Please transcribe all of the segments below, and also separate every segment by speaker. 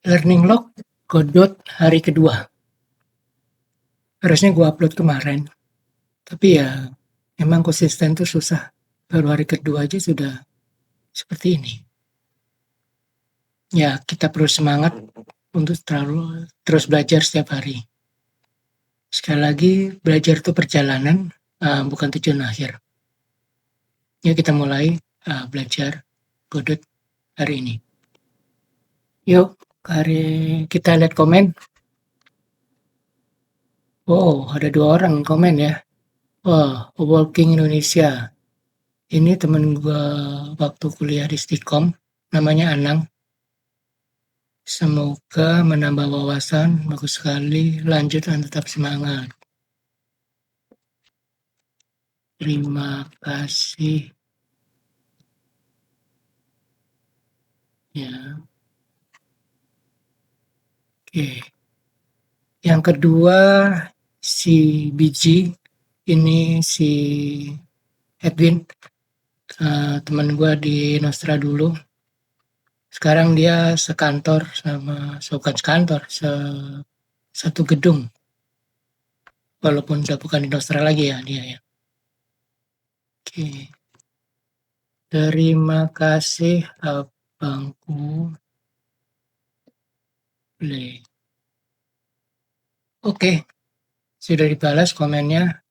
Speaker 1: Learning log Godot hari kedua. Harusnya gue upload kemarin, tapi ya emang konsisten tuh susah. Baru hari kedua aja sudah seperti ini. Ya kita perlu semangat untuk terus belajar setiap hari. Sekali lagi belajar itu perjalanan, bukan tujuan akhir. Yuk kita mulai belajar Godot hari ini. Yuk, hari kita lihat komen. Oh, ada 2 orang komen ya. Wah, Walking Indonesia. Ini temen gua waktu kuliah di Stikom, namanya Anang. Semoga menambah wawasan, bagus sekali. Lanjut dan tetap semangat. Terima kasih. Ya. Oke. Yang kedua si Biji, ini si Edwin, teman gua di Nostra dulu. Sekarang dia sekantor bukan sekantor, satu gedung. Walaupun udah bukan di Nostra lagi ya dia ya. Oke. Terima kasih abangku. Play. Oke. Sudah dibalas komennya.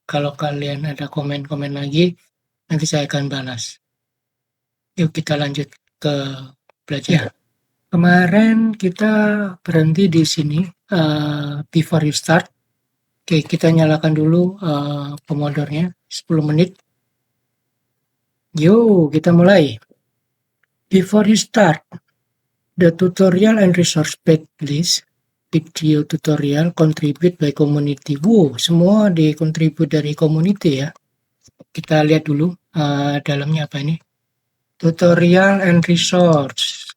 Speaker 1: Kalau kalian ada komen-komen lagi, nanti saya akan balas. Yuk kita lanjut ke belajar. Kemarin kita berhenti di sini, before you start. Oke, kita nyalakan dulu pomodornya 10 menit. Yuk, kita mulai. Before you start, the tutorial and resource page list, video tutorial contribute by community. Wow, semua dikontribut dari community ya. Kita lihat dulu dalamnya apa ini. Tutorial and resource.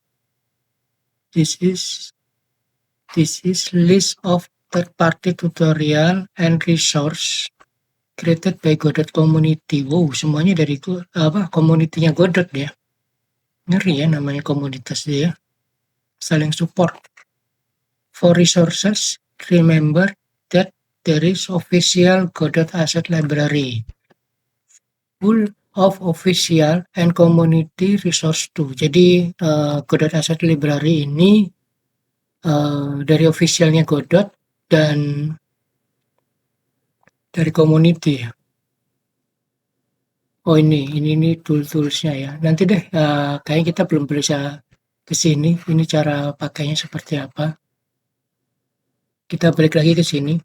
Speaker 1: This is list of third-party tutorial and resource created by Godot community. Wow, semuanya dari komunitinya Godot ya. Ngeri ya namanya komunitas dia. Saling support. For resources, remember that there is official Godot Asset Library, full of official and community resource too. Jadi Godot Asset Library ini dari officialnya Godot dan dari community ya. Oh ini toolsnya ya. Nanti deh kayaknya kita belum bisa ke sini. Ini cara pakainya seperti apa. Kita balik lagi ke sini.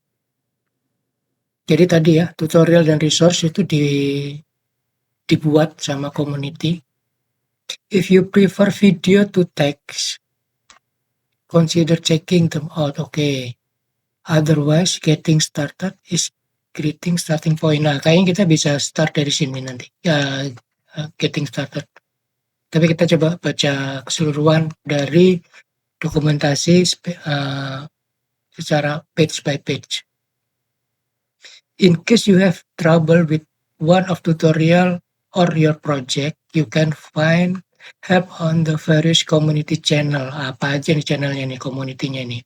Speaker 1: Jadi tadi ya tutorial dan resource itu dibuat sama community. If you prefer video to text, consider checking them out. Okay. Otherwise, getting started is greeting starting point. Nah, kayaknya kita bisa start dari sini nanti. Getting started. Tapi kita coba baca keseluruhan dari dokumentasi secara page by page. In case you have trouble with one of tutorial or your project, you can find help on the various community channel. Apa aja nih channelnya nih, community-nya nih.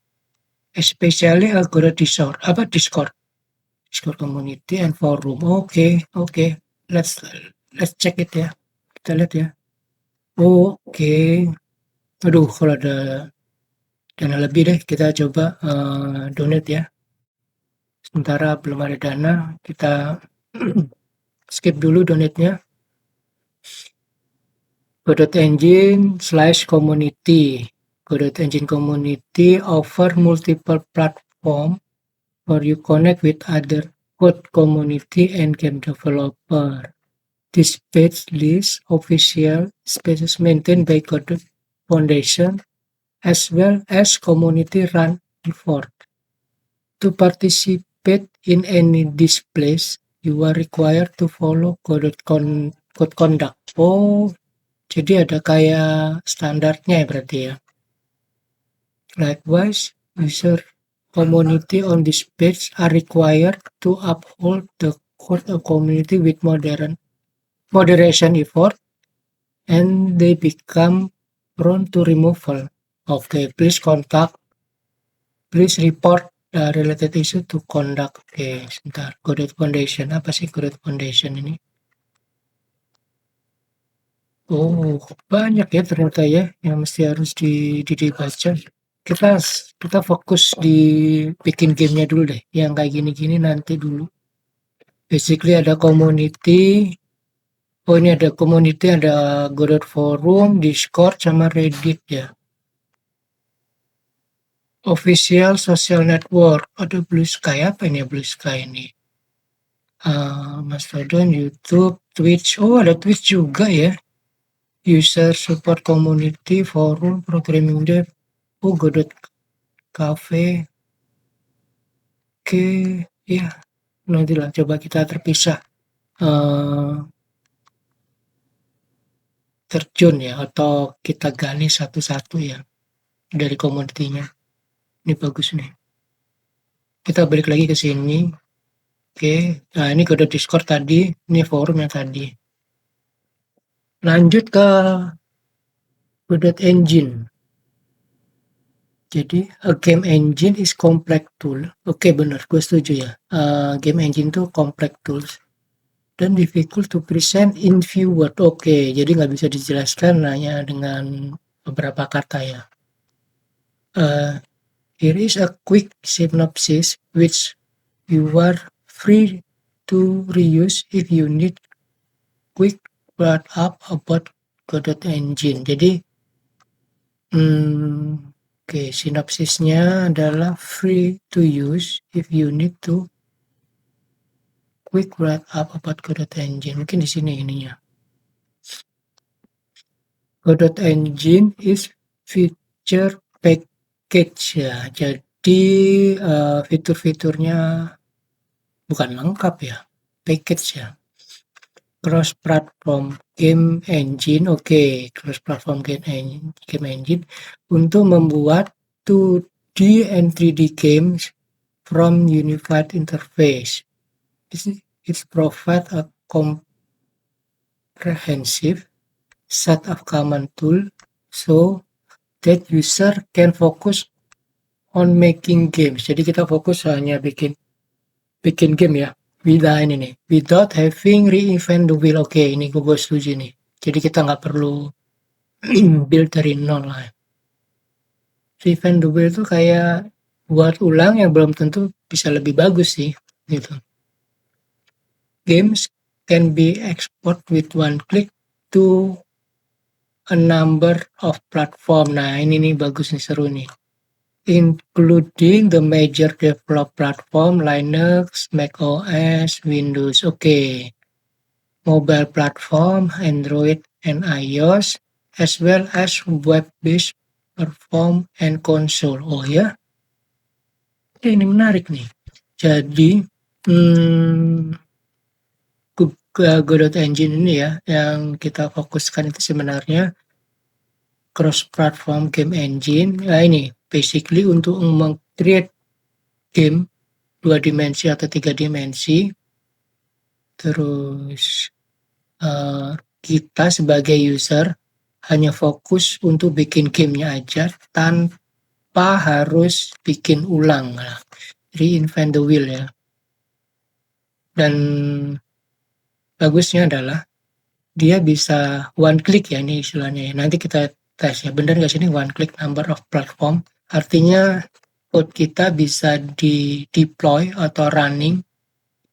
Speaker 1: Especially Godot Discord community and forum. Okay. Let's check it ya. Kita lihat ya. Okay. Aduh, kalau ada dana lebih deh, kita coba donate ya. Sementara belum ada dana, kita skip dulu donate-nya. Godot Engine/community. Godot Engine community offer multiple platform for you connect with other code community and game developer. This page lists official spaces maintained by Godot Foundation as well as community run effort. To participate in any displays, you are required to follow Godot Code Conduct. Oh, jadi ada kayak standarnya ya berarti ya. Likewise, user community on this page are required to uphold the code of community with moderation effort and they become prone to removal. Oke, please report related issue to conduct. Oke, sebentar. Godot Foundation. Apa sih Godot Foundation ini? Oh, banyak ya ternyata ya yang mesti harus dibaca. Kita fokus di bikin gamenya dulu deh. Yang kayak gini-gini nanti dulu. Basically ada community. Oh, ini ada community, ada Godot Forum, Discord, sama Reddit ya. Official social network. Ada Blue Sky. Apa ini Blue Sky ini? Mastodon, YouTube, Twitch. Oh, ada Twitch juga ya. User support community, forum, programming dev. Oh, Godot Cafe. Oke, ya. Nantilah coba kita terpisah. Terjun ya, atau kita gali satu-satu ya dari komoditinya. Ini bagus nih. Kita balik lagi ke sini. Oke, nah ini kode Discord tadi, ini forum yang tadi. Lanjut ke Godot Engine. Jadi, a game engine is complex tool. Oke, benar, gue setuju ya. Game engine tuh complex tools dan difficult to present in few words. Oke, jadi nggak bisa dijelaskan hanya dengan beberapa kata ya. Here is a quick synopsis which you are free to reuse if you need quick wrap up about Godot Engine. Jadi, sinopsisnya adalah free to use if you need to quick wrap up about Godot Engine. Mungkin di sini ininya. Godot Engine is feature package ya. Jadi fitur-fiturnya bukan lengkap ya, package ya. Cross platform game engine, cross platform game engine untuk membuat 2D and 3D games from unified interface. It provides a comprehensive set of command tools so that user can focus on making games. Jadi kita fokus hanya bikin game ya. Without having reinvent the wheel. Oke, ini gue setuju nih. Jadi kita nggak perlu build dari nol lah. Reinvent the wheel itu kayak buat ulang yang belum tentu bisa lebih bagus sih, gitu. Games can be export with one click to a number of platform. Nah, ini nih bagus nih, seru nih. Including the major develop platform Linux, macOS, Windows. Mobile platform, Android and iOS, as well as web-based platform and console. Oh ya, ini menarik nih. Jadi, Godot Engine ini ya, yang kita fokuskan itu sebenarnya cross-platform game engine. Nah ini, basically untuk meng-create game 2 dimensi atau 3 dimensi. Terus kita sebagai user hanya fokus untuk bikin gamenya aja tanpa harus bikin ulang. Reinvent the wheel ya. Dan bagusnya adalah dia bisa one click ya, ini istilahnya. Nanti kita tes ya, benar nggak sih ini one click number of platform? Artinya code kita bisa di deploy atau running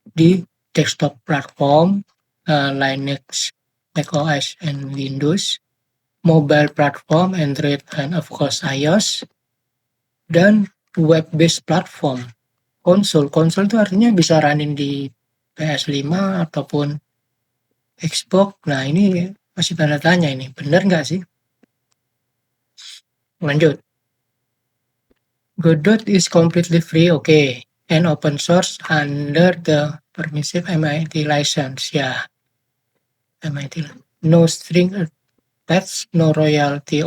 Speaker 1: di desktop platform, Linux, macOS, and Windows, mobile platform, Android, and of course iOS, dan web-based platform. Konsol itu artinya bisa running di PS5 ataupun Xbox. Nah ini masih tanda tanya ini, benar nggak sih? Lanjut. Godot is completely free, and open source under the permissive MIT license. Ya, MIT. No string attached, no royalty.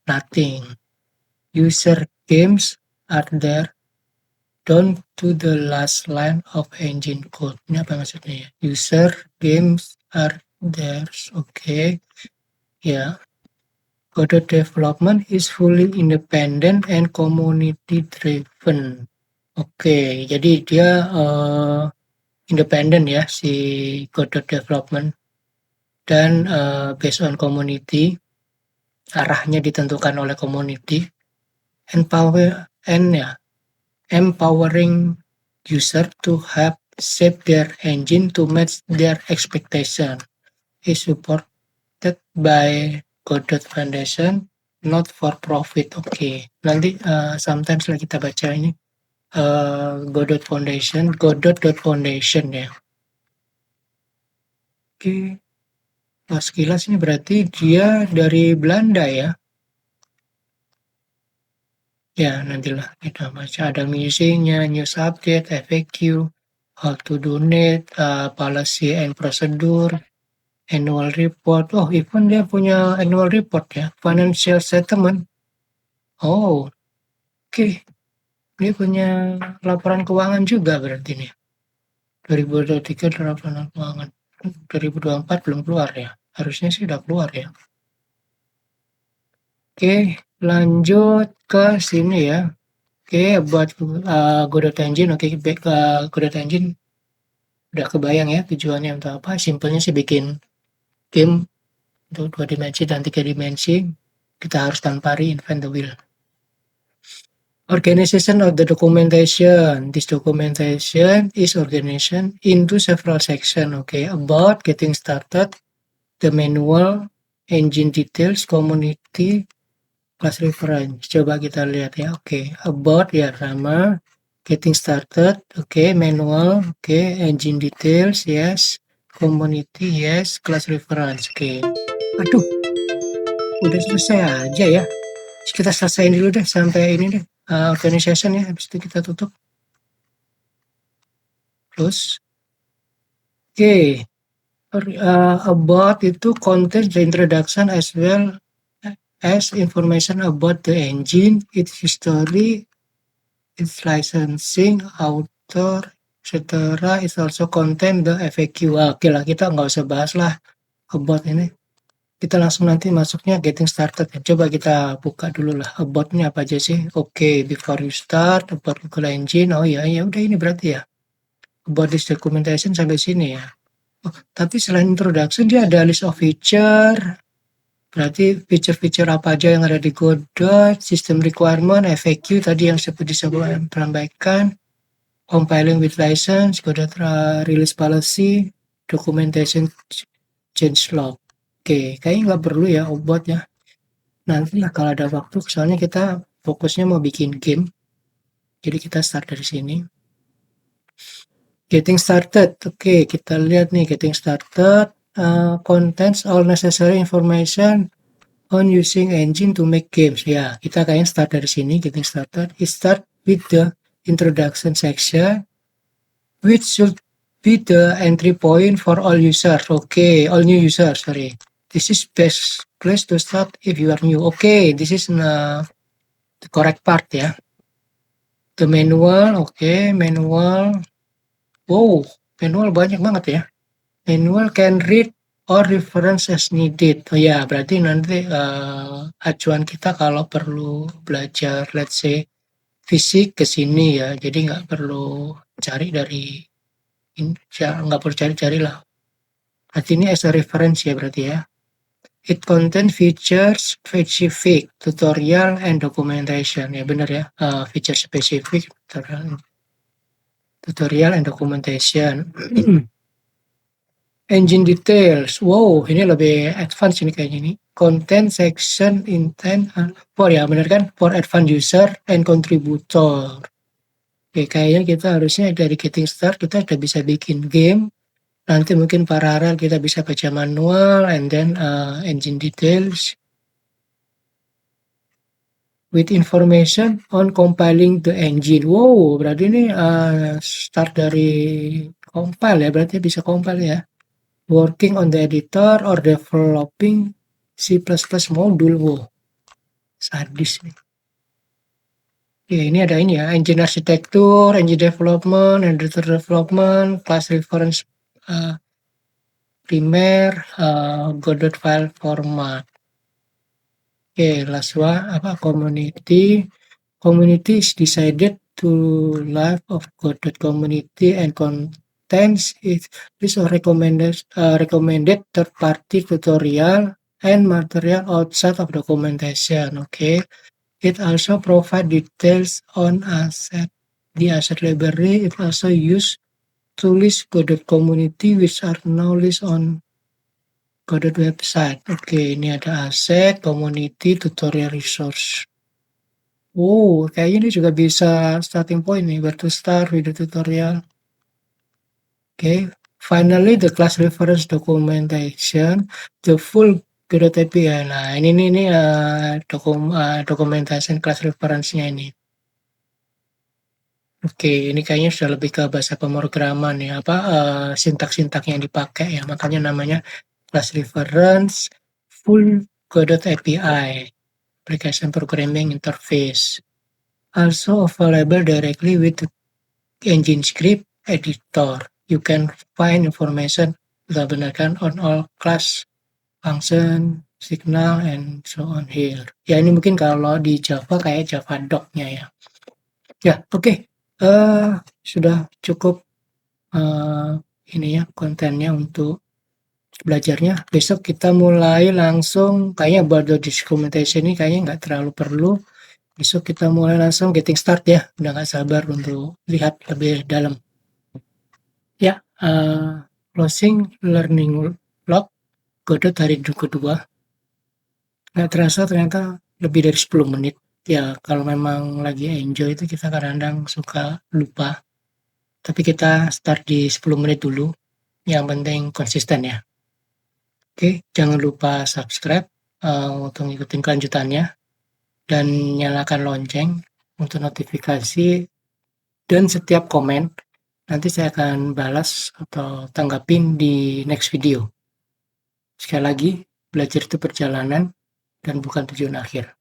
Speaker 1: Nothing. User games are there down to the last line of engine code. Ini apa maksudnya ya? User games are there. Ya. Godot development is fully independent and community driven. Oke, jadi dia independen ya si Godot development dan based on community, arahnya ditentukan oleh community, empowering user to help shape their engine to match their expectation. Is supported by Godot Foundation, not for profit. Oke, nanti sometimes lah kita baca ini Godot Foundation, Godot.Foundation ya. Oke, sekilas ini berarti dia dari Belanda ya. Ya, nantilah kita baca. Ada misinya, news update, FAQ, how to donate, policy and procedure, annual report. Oh, even dia punya annual report ya, financial statement. Oh, oke. Dia punya laporan keuangan juga berarti nih. 2023 laporan keuangan. 2024 belum keluar ya. Harusnya sih udah keluar ya. Oke, lanjut ke sini ya. Oke, buat Godot Engine. Oke, Godot Engine udah kebayang ya tujuannya untuk apa. Simpelnya sih bikin game untuk 2 dimensi dan 3 dimensi. Kita harus tanpari invent the wheel. Organization of the documentation. This documentation is organized into several sections. Okay, about getting started, the manual, engine details, community, class reference. Coba kita lihat ya. Oke, about ya sama, getting started, oke, manual, oke, engine details, yes, community, yes, class reference. Oke. Aduh, udah selesai aja ya. Kita selesaiin dulu deh sampai ini deh. Organization ya, habis itu kita tutup. Terus, oke, about itu contain the introduction as well as information about the engine, its history, its licensing, author, etc. It also contain the FAQ. Oke lah, kita nggak usah bahas lah about ini. Kita langsung nanti masuknya getting started. Coba kita buka dulu lah about-nya apa aja sih. Oke, before you start, about Google Engine. Oh ya, ya udah ini berarti ya. About this documentation sampai sini ya. Oh, tapi selain introduction dia ada list of feature. Berarti feature-feature apa aja yang ada di Godot, system requirement, FAQ tadi yang seperti saya sampaikan, compiling with license, Godot release policy, documentation change log. Oke, kayaknya nggak perlu ya about ya. Nanti lah kalau ada waktu, soalnya kita fokusnya mau bikin game. Jadi kita start dari sini. Getting started. Oke, kita lihat nih getting started. Contains all necessary information on using engine to make games. Ya, kita kayaknya start dari sini, getting started. It start with the introduction section, which should be the entry point for all users. Okay, all new users, sorry. This is best place to start if you are new. Okay, this is the correct part ya. The manual, okay, manual. Wow, manual banyak banget ya. Manual can read or reference as needed. Oh ya, berarti nanti acuan kita kalau perlu belajar, let's say, fisik ke sini ya. Jadi nggak perlu cari dari, nggak perlu cari-cari lah. Arti ini as a reference ya berarti ya. It contain features specific, tutorial and documentation. Ya benar ya, feature specific, tutorial and documentation. Engine details. Wow, ini lebih advance ini kayaknya ini. Content section intent for ya benar kan? For advanced user and contributor. Oke, kayaknya kita harusnya dari getting start kita udah bisa bikin game. Nanti mungkin paralel kita bisa baca manual and then engine details with information on compiling the engine. Wow, berarti ini start dari compile ya, berarti bisa compile ya. Working on the editor or developing C++ module. Wow, sadis nih. Oke, ini ada ini ya, engine architecture, engine development, editor development, class reference primer, Godot file format. Okay, last one, community. Community is decided to life of Godot community and contains is a recommended third-party tutorial and material outside of documentation. Okay, it also provide details on the asset library. It also use to list Godot community which are now list on Godot website. Oke, ini ada aset, community, tutorial resource. Oh, kayaknya ini juga bisa starting point nih, where to start with the tutorial. Okay, finally the class reference documentation, the full Godot API. Nah, ini documentation class reference-nya ini. Oke, ini kayaknya sudah lebih ke bahasa pemrograman ya, sintak-sintak yang dipakai ya, makanya namanya class reference full Godot API, application programming interface. Also available directly with the engine script editor. You can find information berdasarkan on all class, function, signal, and so on here. Ya, ini mungkin kalau di Java kayak Java doc-nya ya. Ya, oke. Sudah cukup ini ya kontennya untuk belajarnya. Besok kita mulai langsung, kayaknya about the documentation ini kayaknya nggak terlalu perlu. Besok kita mulai langsung getting start ya. Udah nggak sabar untuk lihat lebih dalam. Ya, closing learning log Godot hari kedua. Nggak terasa ternyata lebih dari 10 menit. Ya, kalau memang lagi enjoy itu kita kadang-kadang suka lupa. Tapi kita start di 10 menit dulu. Yang penting konsisten ya. Oke, jangan lupa subscribe untuk ngikutin kelanjutannya. Dan nyalakan lonceng untuk notifikasi. Dan setiap komen nanti saya akan balas atau tanggapin di next video. Sekali lagi, belajar itu perjalanan dan bukan tujuan akhir.